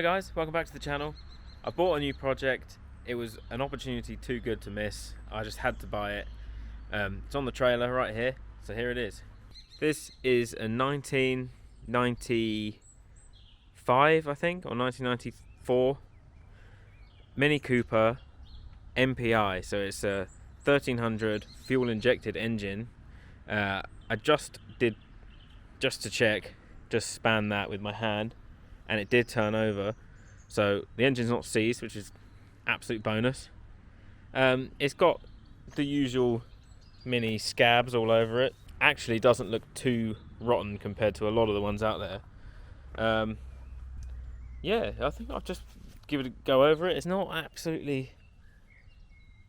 guys, welcome back to the channel. I bought a new project. It was an opportunity too good to miss. I just had to buy it. It's on the trailer right here, so here it is. This is a 1995, I think, or 1994 Mini Cooper MPI. So it's a 1300 fuel injected engine. I just to check, just span that with my hand, and it did turn over. So the engine's not seized, which is absolute bonus. It's got the usual mini scabs all over it. Actually doesn't look too rotten compared to a lot of the ones out there. Yeah, I think I'll just give it a go over it. It's not absolutely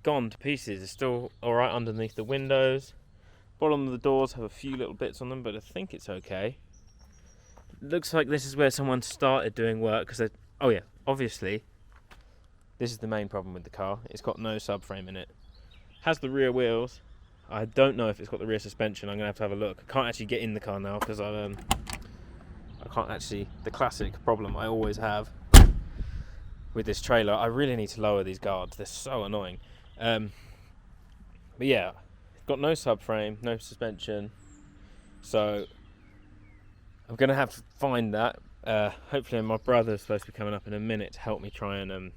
gone to pieces. It's still alright underneath the windows. Bottom of the doors have a few little bits on them, but I think it's okay. Looks like this is where someone started doing work, because oh yeah, obviously this is the main problem with the car. It's got no subframe in it. Has the rear wheels. I don't know if it's got the rear suspension. I'm gonna have a look. I can't actually get in the car now because I can't actually. The classic problem I always have with this trailer. I really need to lower these guards. They're so annoying. But yeah, got no subframe, no suspension. So I'm gonna have to find that. Hopefully my brother's supposed to be coming up in a minute to help me try and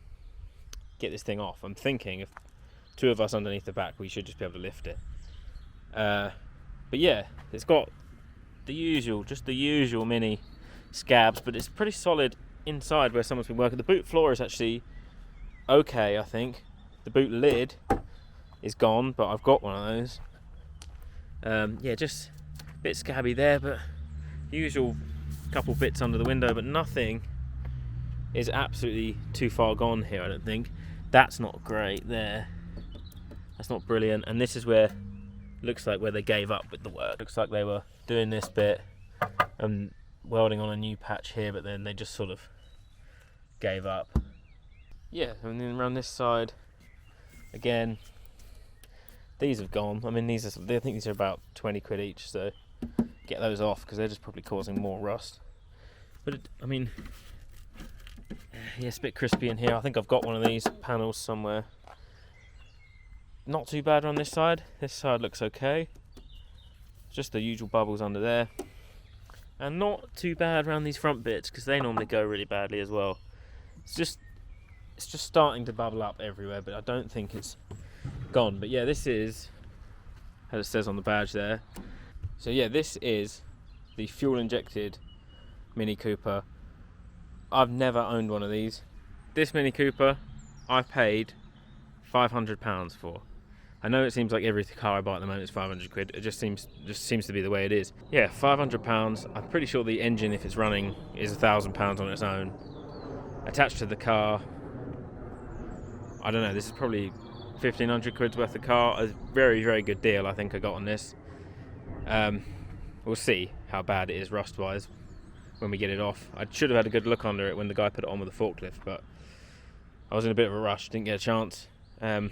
get this thing off. I'm thinking if two of us underneath the back, we should just be able to lift it. But yeah, it's got the usual mini scabs, but it's pretty solid inside where someone's been working. The boot floor is actually okay, I think. The boot lid is gone, but I've got one of those. Yeah, just a bit scabby there, but usual couple bits under the window, but nothing is absolutely too far gone here, I don't think. That's not great there. That's not brilliant. And this is where, looks like where they gave up with the work. Looks like they were doing this bit and welding on a new patch here, but then they just sort of gave up. Yeah, and then around this side, again, these have gone. I mean, I think these are about 20 quid each, so get those off because they're just probably causing more rust. But I mean, yeah, it's a bit crispy in here. I think I've got one of these panels somewhere. Not too bad on this side. This side looks okay. Just the usual bubbles under there. And not too bad around these front bits because they normally go really badly as well. It's just starting to bubble up everywhere, but I don't think it's gone. But yeah, this is, as it says on the badge there. So yeah, this is the fuel injected Mini Cooper. I've never owned one of these. This Mini Cooper I paid £500 for. I know it seems like every car I buy at the moment is 500 quid. It just seems to be the way it is. Yeah, £500. I'm pretty sure the engine, if it's running, is £1,000 on its own. Attached to the car, I don't know, this is probably 1,500 quid's worth of car. A very, very good deal I think I got on this. We'll see how bad it is rust-wise when we get it off. I should have had a good look under it when the guy put it on with the forklift, but I was in a bit of a rush, didn't get a chance. But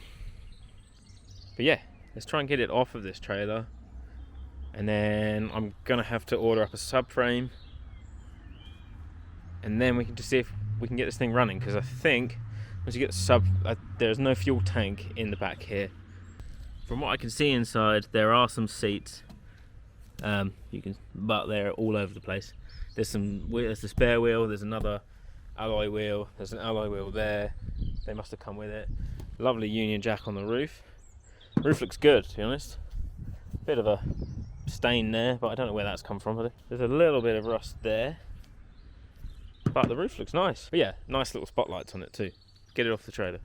yeah, let's try and get it off of this trailer, and then I'm gonna have to order up a subframe, and then we can just see if we can get this thing running, because I think once you get the there's no fuel tank in the back here. From what I can see inside, there are some seats. But they're all over the place. There's the spare wheel. There's another alloy wheel. There's an alloy wheel there. They must have come with it. Lovely Union Jack on the roof. Roof looks good, to be honest. Bit of a stain there, but I don't know where that's come from. There's a little bit of rust there, but the roof looks nice. But yeah, nice little spotlights on it too. Get it off the trailer.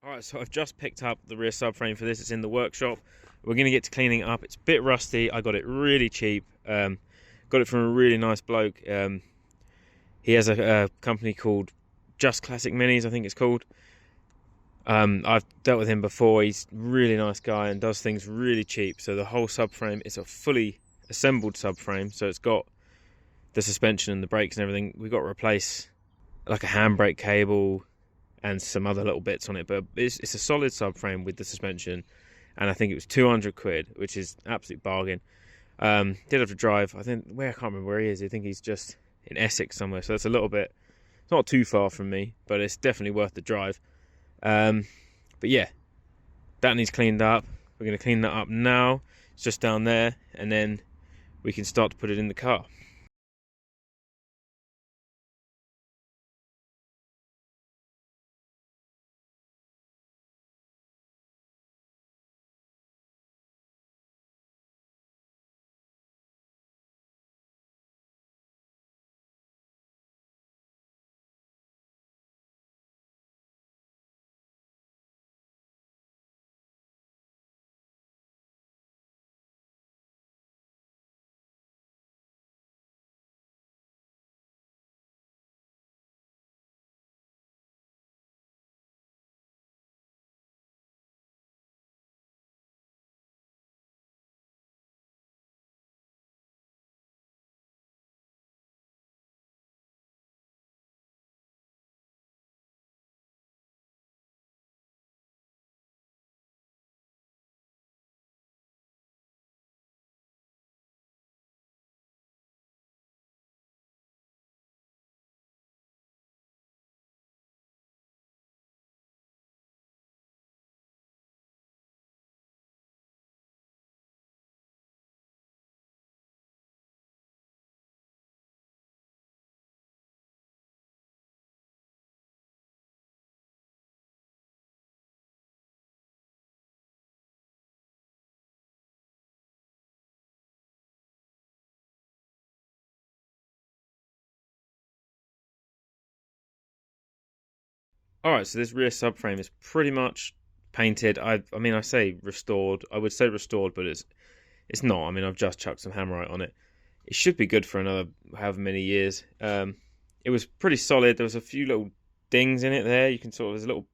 Alright, so I've just picked up the rear subframe for this. It's in the workshop. We're going to get to cleaning it up. It's a bit rusty. I got it really cheap. Got it from a really nice bloke. He has a company called Just Classic Minis, I think it's called. I've dealt with him before. He's a really nice guy and does things really cheap. So the whole subframe is a fully assembled subframe, so it's got the suspension and the brakes and everything. We've got to replace like a handbrake cable and some other little bits on it, but it's a solid subframe with the suspension, and I think it was 200 quid, which is absolute bargain. Did have to drive, I can't remember where he is. I think he's just in Essex somewhere, so that's a little bit, it's not too far from me, but it's definitely worth the drive. But yeah, that needs cleaned up. We're going to clean that up now. It's just down there, and then we can start to put it in the car. Alright, so this rear subframe is pretty much painted. I say restored. I would say restored, but it's not. I mean, I've just chucked some Hammerite on it. It should be good for another however many years. It was pretty solid. There was a few little dings in it there. You can there's a little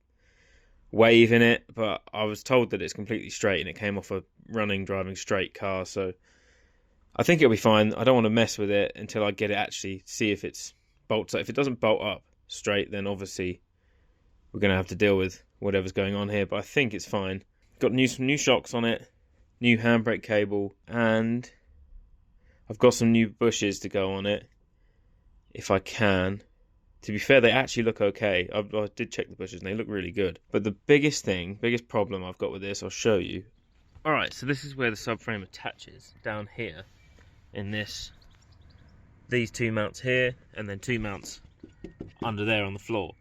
wave in it, but I was told that it's completely straight and it came off a driving straight car, so I think it'll be fine. I don't want to mess with it until I get it actually, see if it's bolts up. If it doesn't bolt up straight, then obviously we're going to have to deal with whatever's going on here, but I think it's fine. Got some new shocks on it, new handbrake cable, and I've got some new bushes to go on it, if I can. To be fair, they actually look okay. I did check the bushes and they look really good. But the biggest problem I've got with this, I'll show you. Alright, so this is where the subframe attaches, down here, in these two mounts here, and then two mounts under there on the floor.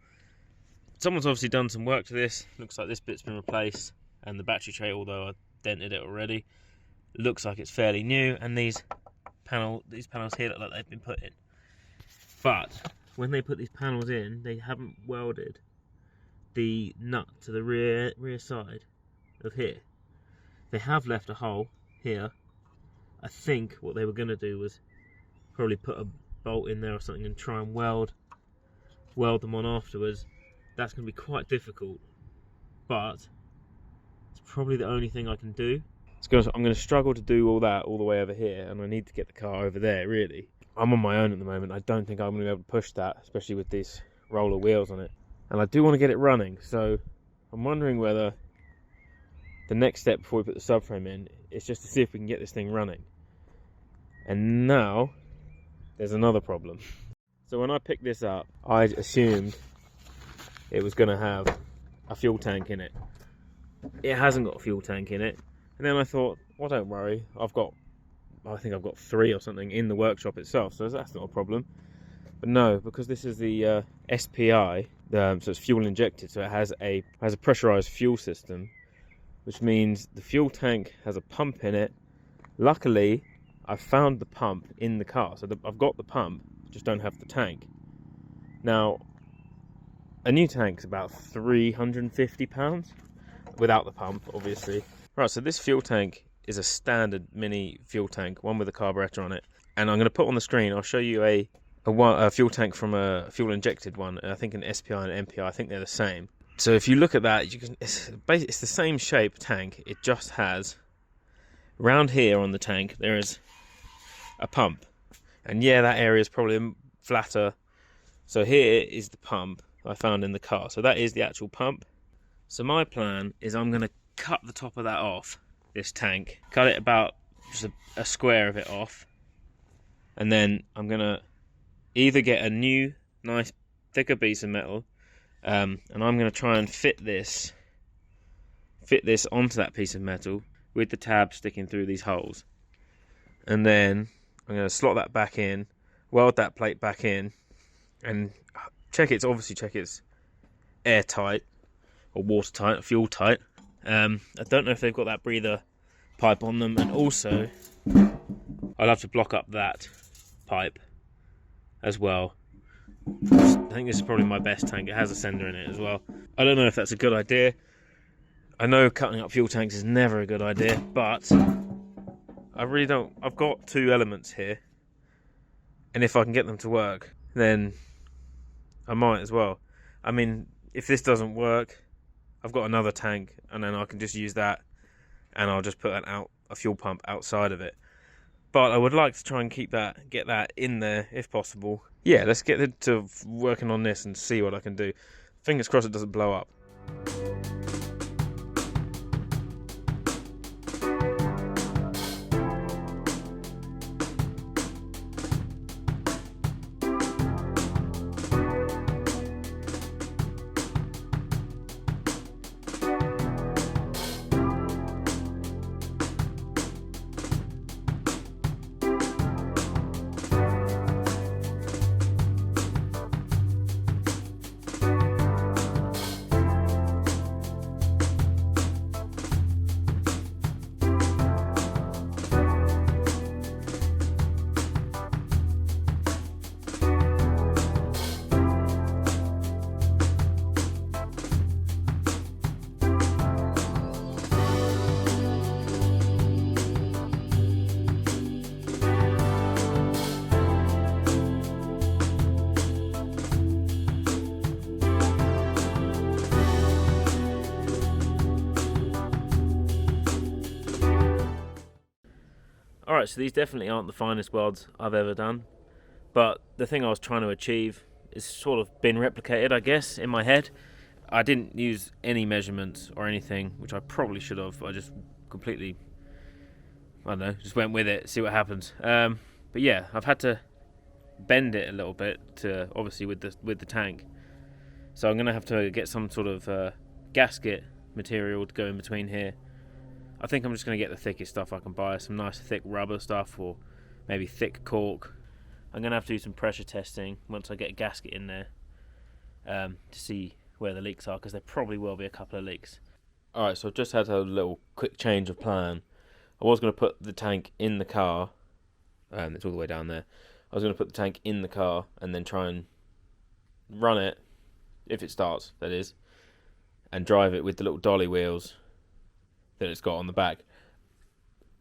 Someone's obviously done some work to this. Looks like this bit's been replaced, and the battery tray, although I dented it already, looks like it's fairly new, and these panels here look like they've been put in. But when they put these panels in, they haven't welded the nut to the rear side of here. They have left a hole here. I think what they were going to do was probably put a bolt in there or something and try and weld them on afterwards. That's going to be quite difficult, but it's probably the only thing I can do. I'm going to struggle to do all that all the way over here, and I need to get the car over there, really. I'm on my own at the moment. I don't think I'm going to be able to push that, especially with these roller wheels on it. And I do want to get it running, so I'm wondering whether the next step before we put the subframe in is just to see if we can get this thing running. And now, there's another problem. So when I picked this up, I assumed it was going to have a fuel tank in it. It hasn't got a fuel tank in it. And then I thought, well, don't worry, I think I've got 3 or something in the workshop itself, so that's not a problem. But no, because this is the SPI, so it's fuel injected, so it has a pressurized fuel system, which means the fuel tank has a pump in it. Luckily, I found the pump in the car, so I've got the pump, just don't have the tank. Now, a new tank's about £350 without the pump, obviously. Right, so this fuel tank is a standard mini fuel tank, one with a carburetor on it. And I'm going to put on the screen, I'll show you a fuel tank from a fuel injected one. I think an SPI and an MPI, I think they're the same. So if you look at that, it's the same shape tank. It just has, round here on the tank, there is a pump. And yeah, that area is probably flatter. So here is the pump I found in the car. So that is the actual pump. So my plan is I'm going to cut the top of that off, this tank. Cut it about just a square of it off. And then I'm going to either get a new, nice, thicker piece of metal, and I'm going to try and fit this onto that piece of metal with the tab sticking through these holes. And then I'm going to slot that back in, weld that plate back in, and check it's airtight or watertight or fuel tight. I don't know if they've got that breather pipe on them, and also I'll have to block up that pipe as well. I think this is probably my best tank. It has a sender in it as well. I don't know if that's a good idea. I know cutting up fuel tanks is never a good idea, but I really don't. I've got two elements here, and if I can get them to work, then I might as well. I mean, if this doesn't work, I've got another tank, and then I can just use that, and I'll just put a fuel pump outside of it. But I would like to try and get that in there if possible. Yeah, let's get to working on this and see what I can do. Fingers crossed it doesn't blow up. Alright, so these definitely aren't the finest welds I've ever done, but the thing I was trying to achieve is sort of been replicated, I guess, in my head. I didn't use any measurements or anything, which I probably should have. I just completely, I don't know, just went with it, see what happens. But yeah, I've had to bend it a little bit to, obviously, with the tank. So I'm going to have to get some sort of gasket material to go in between here. I think I'm just going to get the thickest stuff I can buy, some nice thick rubber stuff or maybe thick cork. I'm going to have to do some pressure testing once I get a gasket in there to see where the leaks are, because there probably will be a couple of leaks. Alright, so I've just had a little quick change of plan. I was going to put the tank in the car, it's all the way down there. I was going to put the tank in the car and then try and run it, if it starts, that is, and drive it with the little dolly wheels that it's got on the back.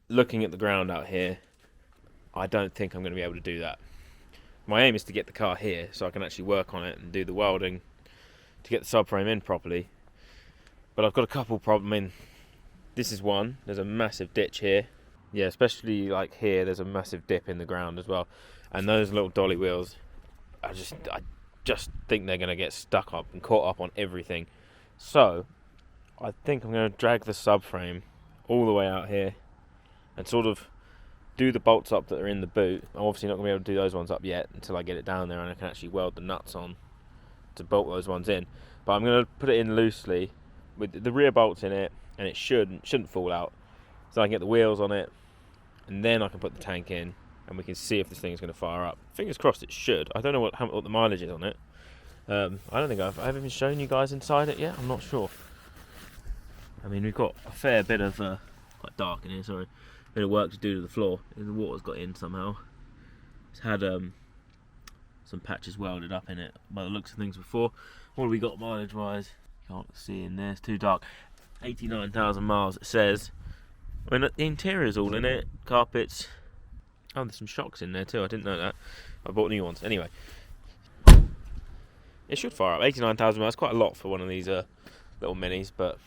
Looking at the ground out here, I don't think I'm going to be able to do that. My aim is to get the car here so I can actually work on it and do the welding to get the subframe in properly. But I've got a couple problems. I mean, this is one. There's a massive ditch here. Yeah, especially like here, there's a massive dip in the ground as well. And those little dolly wheels, I just think they're going to get stuck up and caught up on everything. So I think I'm going to drag the subframe all the way out here and sort of do the bolts up that are in the boot. I'm obviously not going to be able to do those ones up yet until I get it down there and I can actually weld the nuts on to bolt those ones in. But I'm going to put it in loosely with the rear bolts in it, and it shouldn't fall out. So I can get the wheels on it, and then I can put the tank in, and we can see if this thing is going to fire up. Fingers crossed it should. I don't know what the mileage is on it. I don't think I've even shown you guys inside it yet. I'm not sure. I mean, we've got a fair bit of, quite dark in here, sorry, bit of work to do to the floor. The water's got in somehow. It's had some patches welded up in it by the looks of things before. What have we got mileage wise? Can't see in there, it's too dark. 89,000 miles it says. I mean, the interior's all in it, carpets. Oh, there's some shocks in there too, I didn't know that. I bought new ones. Anyway, it should fire up. 89,000 miles, quite a lot for one of these little minis, but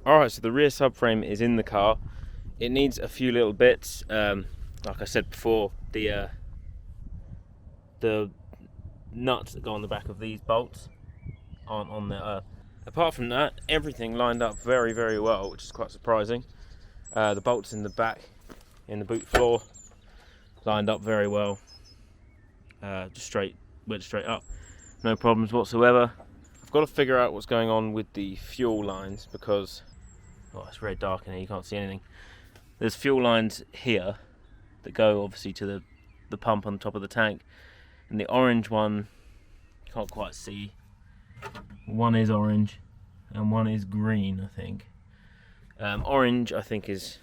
alright, so the rear subframe is in the car. It needs a few little bits. Like I said before, the nuts that go on the back of these bolts aren't on there. Apart from that, everything lined up very, very well, which is quite surprising. The bolts in the back, in the boot floor, lined up very well. Just went straight up, no problems whatsoever. I've got to figure out what's going on with the fuel lines because, oh, it's very dark in here, you can't see anything. There's fuel lines here that go obviously to the pump on the top of the tank, and the orange one, you can't quite see. One is orange and one is green, I think. Orange, I think, is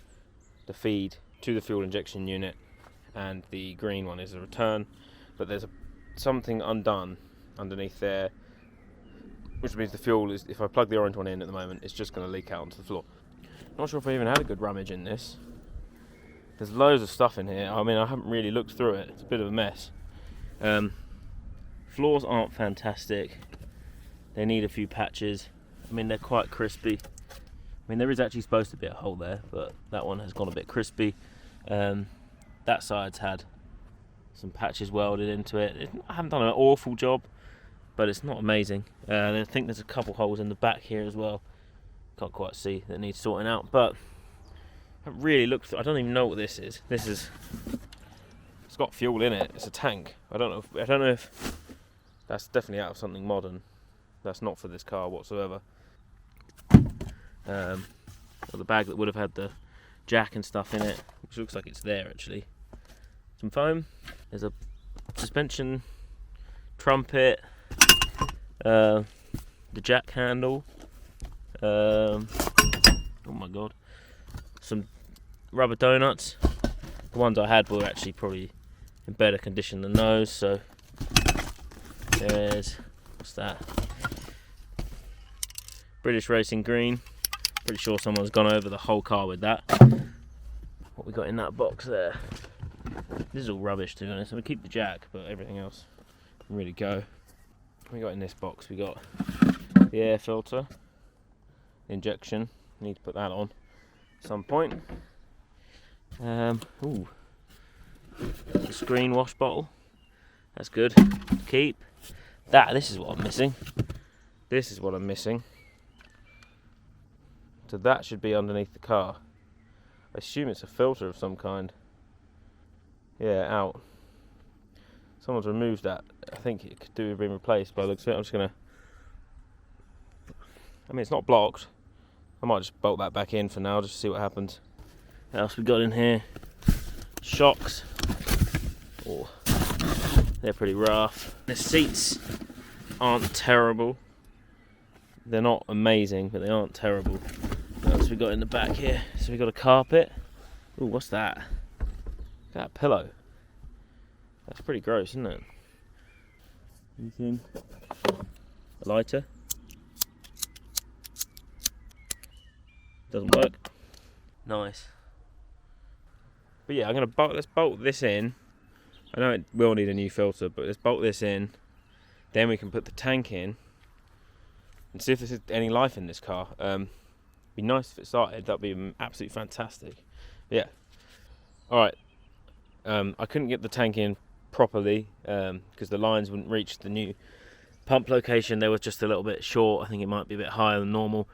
the feed to the fuel injection unit, and the green one is a return. But there's something undone underneath there, which means the fuel is, if I plug the orange one in at the moment, it's just going to leak out onto the floor. Not sure if I even had a good rummage in this. There's loads of stuff in here. I mean, I haven't really looked through it. It's a bit of a mess. Floors aren't fantastic. They need a few patches. I mean, they're quite crispy. I mean, there is actually supposed to be a hole there, but that one has gone a bit crispy. That side's had some patches welded into it. I haven't done an awful job, but it's not amazing. I think there's a couple holes in the back here as well. Can't quite see, that needs sorting out, but I haven't really looked through. I don't even know what this is. It's got fuel in it. It's a tank. I don't know if that's definitely out of something modern. That's not for this car whatsoever. Or the bag that would have had the jack and stuff in it, which looks like it's there actually. Some foam. There's a suspension trumpet. The jack handle. Oh my god. Some rubber donuts. The ones I had were actually probably in better condition than those, so there's, what's that? British Racing Green. Pretty sure someone's gone over the whole car with that. What we got in that box there? This is all rubbish, to be honest. I'm gonna keep the jack, but everything else can really go. What we got in this box? We got the air filter, injection. Need to put that on at some point. Ooh, the screen wash bottle. That's good. Keep that. This is what I'm missing. This is what I'm missing. So that should be underneath the car. I assume it's a filter of some kind. Yeah, out. Someone's removed that. I think it could do with being replaced by the looks of it. I'm just gonna, I mean, it's not blocked. I might just bolt that back in for now, just to see what happens. What else we got in here? Shocks. Oh, they're pretty rough. The seats aren't terrible. They're not amazing, but they aren't terrible. What else we got in the back here? So we got a carpet. Ooh, what's that? Look at that pillow. That's pretty gross, isn't it? Anything? A lighter. Doesn't work. Nice. But yeah, let's bolt this in. I know it will need a new filter, but let's bolt this in. Then we can put the tank in and see if there's any life in this car. Be nice if it started. That'd be absolutely fantastic. But yeah. All right. I couldn't get the tank in properly because the lines wouldn't reach the new pump location. They were just a little bit short. I think it might be a bit higher than normal.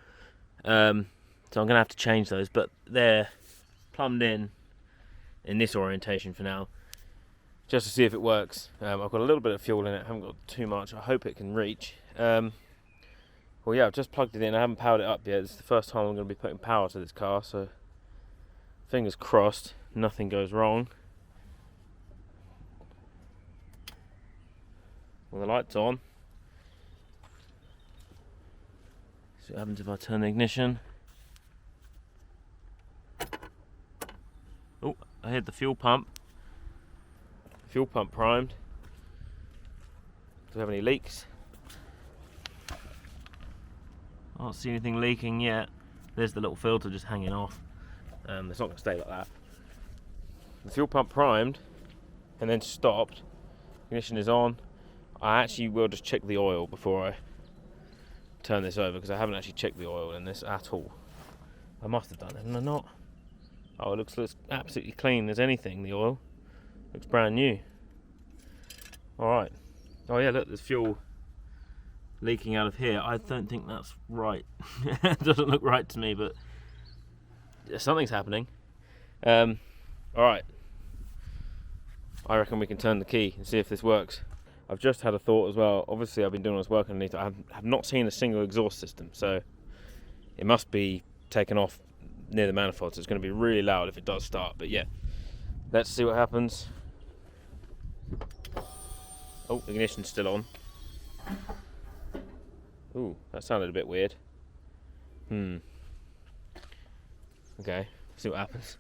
So I'm going to have to change those, but they're plumbed in this orientation for now, just to see if it works. I've got a little bit of fuel in it, I haven't got too much. I hope it can reach. Well, yeah, I've just plugged it in. I haven't powered it up yet. It's the first time I'm going to be putting power to this car, so fingers crossed nothing goes wrong. Well, the light's on. See what happens if I turn the ignition. Oh, I heard the fuel pump. Fuel pump primed. Do we have any leaks? I don't see anything leaking yet. There's the little filter just hanging off. It's not going to stay like that. The fuel pump primed and then stopped. Ignition is on. I actually will just check the oil before I turn this over, because I haven't actually checked the oil in this at all. I must have done it, haven't I not? Oh, it looks absolutely clean as anything, the oil. Looks brand new. Alright. Oh yeah, look, there's fuel leaking out of here. I don't think that's right. It doesn't look right to me, but something's happening. Alright. I reckon we can turn the key and see if this works. I've just had a thought as well. Obviously I've been doing all this work underneath. I have not seen a single exhaust system, so it must be taken off near the manifold, so it's going to be really loud if it does start. But yeah, let's see what happens. Oh, ignition's still on. Ooh, that sounded a bit weird. Okay, see what happens.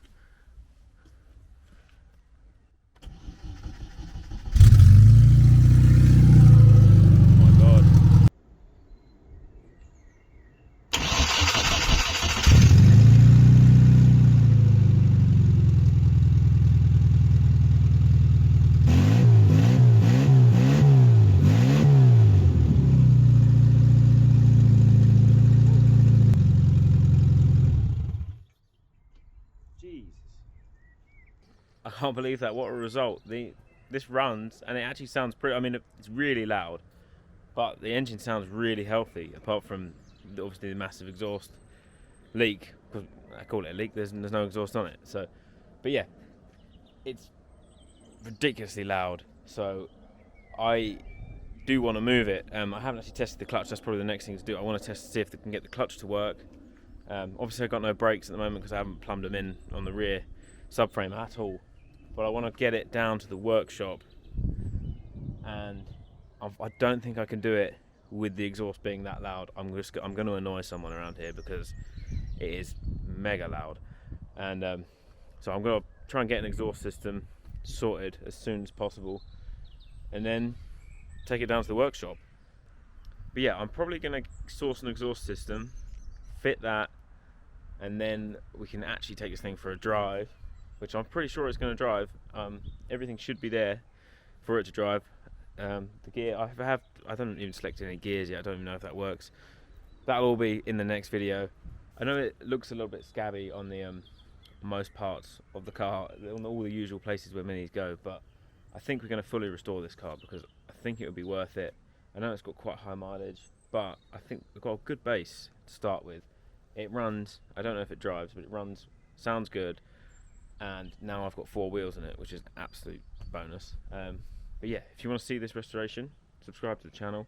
I can't believe that. What a result. This runs and it actually sounds pretty, I mean, it's really loud, but the engine sounds really healthy, apart from obviously the massive exhaust leak. I call it a leak, there's no exhaust on it. So, but yeah, it's ridiculously loud. So I do want to move it. I haven't actually tested the clutch. That's probably the next thing to do. I want to test to see if they can get the clutch to work. Obviously I've got no brakes at the moment because I haven't plumbed them in on the rear subframe at all. But I want to get it down to the workshop, and I don't think I can do it with the exhaust being that loud. I'm going to annoy someone around here because it is mega loud, and so I'm going to try and get an exhaust system sorted as soon as possible, and then take it down to the workshop. But yeah, I'm probably going to source an exhaust system, fit that, and then we can actually take this thing for a drive, which I'm pretty sure it's going to drive. Everything should be there for it to drive. The gear, I haven't even selected any gears yet. I don't even know if that works. That'll all be in the next video. I know it looks a little bit scabby on the most parts of the car, on all the usual places where minis go, but I think we're going to fully restore this car because I think it would be worth it. I know it's got quite high mileage, but I think we've got a good base to start with. It runs, I don't know if it drives, but it runs, sounds good. And now I've got 4 wheels in it, which is an absolute bonus. But But yeah, if you want to see this restoration, subscribe to the channel,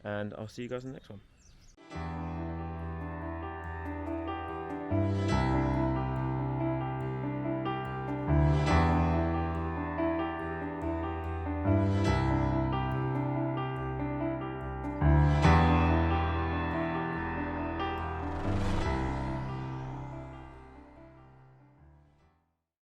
and I'll see you guys in the next one.